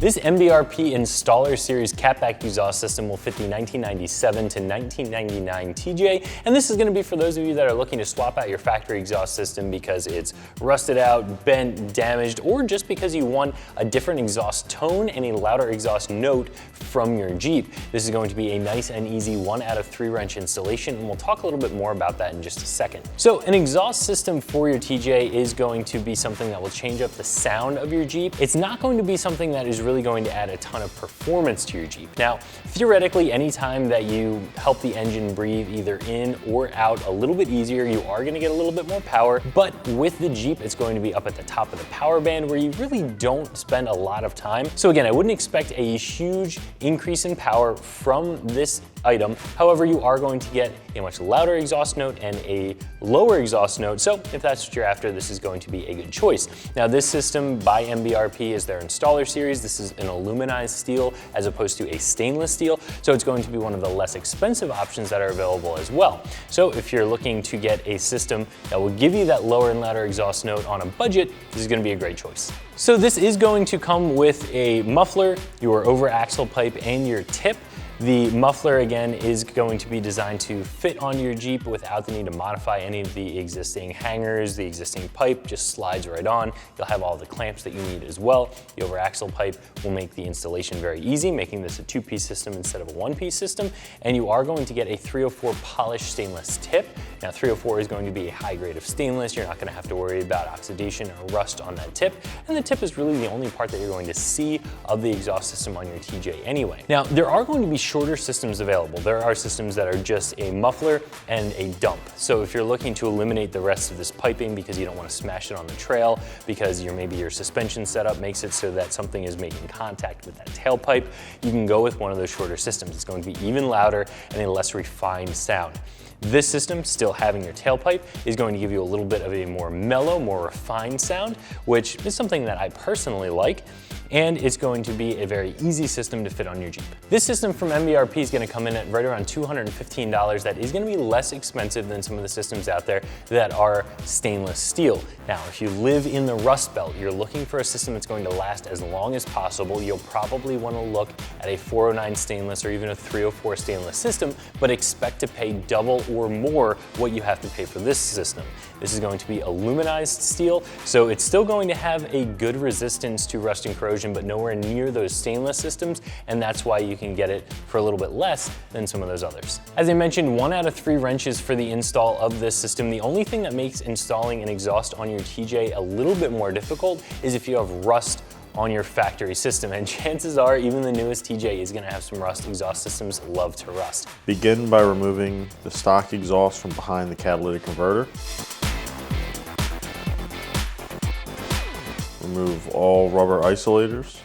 This MBRP Installer Series catback exhaust system will fit the 1997 to 1999 TJ, and this is going to be for those of you that are looking to swap out your factory exhaust system because it's rusted out, bent, damaged, or just because you want a different exhaust tone and a louder exhaust note from your Jeep. This is going to be a nice and easy 1 out of 3 wrench installation, and we'll talk a little bit more about that in just a second. So an exhaust system for your TJ is going to be something that will change up the sound of your Jeep. It's not going to be something that is really going to add a ton of performance to your Jeep. Now, theoretically, anytime that you help the engine breathe either in or out a little bit easier, you are going to get a little bit more power, but with the Jeep, it's going to be up at the top of the power band where you really don't spend a lot of time. So again, I wouldn't expect a huge increase in power from this item. However, you are going to get a much louder exhaust note and a lower exhaust note. So if that's what you're after, this is going to be a good choice. Now, this system by MBRP is their Installer Series. This is an aluminized steel as opposed to a stainless steel. So it's going to be one of the less expensive options that are available as well. So if you're looking to get a system that will give you that lower and louder exhaust note on a budget, this is going to be a great choice. So this is going to come with a muffler, your over axle pipe, and your tip. The muffler, again, is going to be designed to fit on your Jeep without the need to modify any of the existing hangers. The existing pipe just slides right on. You'll have all the clamps that you need as well. The over axle pipe will make the installation very easy, making this a 2-piece system instead of a 1-piece system. And you are going to get a 304 polished stainless tip. Now, 304 is going to be a high grade of stainless. You're not going to have to worry about oxidation or rust on that tip. And the tip is really the only part that you're going to see of the exhaust system on your TJ anyway. Now, there are going to be shorter systems available. There are systems that are just a muffler and a dump. So if you're looking to eliminate the rest of this piping because you don't want to smash it on the trail, because maybe your suspension setup makes it so that something is making contact with that tailpipe, you can go with one of those shorter systems. It's going to be even louder and a less refined sound. This system, still having your tailpipe, is going to give you a little bit of a more mellow, more refined sound, which is something that I personally like, and it's going to be a very easy system to fit on your Jeep. This system from MBRP is going to come in at right around $215. That is going to be less expensive than some of the systems out there that are stainless steel. Now, if you live in the Rust Belt, you're looking for a system that's going to last as long as possible, you'll probably want to look at a 409 stainless or even a 304 stainless system, but expect to pay double or more what you have to pay for this system. This is going to be aluminized steel, so it's still going to have a good resistance to rust and corrosion, but nowhere near those stainless systems, and that's why you can get it for a little bit less than some of those others. As I mentioned, 1 out of 3 wrenches for the install of this system. The only thing that makes installing an exhaust on your TJ a little bit more difficult is if you have rust on your factory system, and chances are even the newest TJ is going to have some rust. Exhaust systems love to rust. Begin by removing the stock exhaust from behind the catalytic converter. Remove all rubber isolators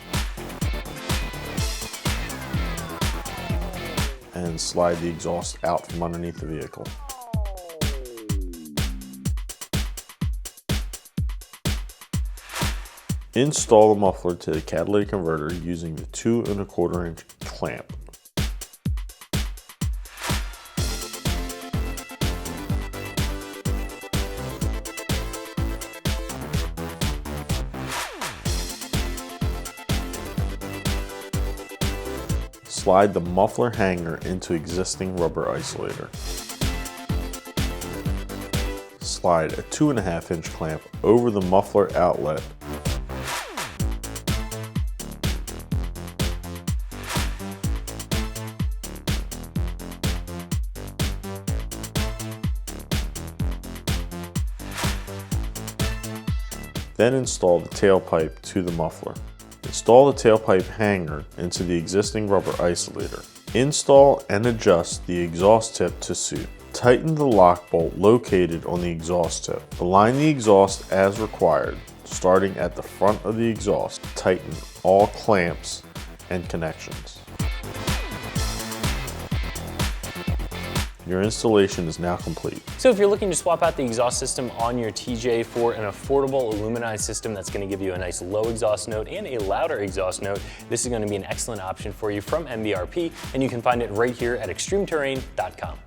and slide the exhaust out from underneath the vehicle. Install the muffler to the catalytic converter using the 2 1/4 inch clamp. Slide the muffler hanger into existing rubber isolator. Slide a 2 1/2 inch clamp over the muffler outlet. Then install the tailpipe to the muffler. Install the tailpipe hanger into the existing rubber isolator. Install and adjust the exhaust tip to suit. Tighten the lock bolt located on the exhaust tip. Align the exhaust as required, starting at the front of the exhaust. Tighten all clamps and connections. Your installation is now complete. So if you're looking to swap out the exhaust system on your TJ for an affordable aluminized system that's going to give you a nice low exhaust note and a louder exhaust note, this is going to be an excellent option for you from MBRP, and you can find it right here at ExtremeTerrain.com.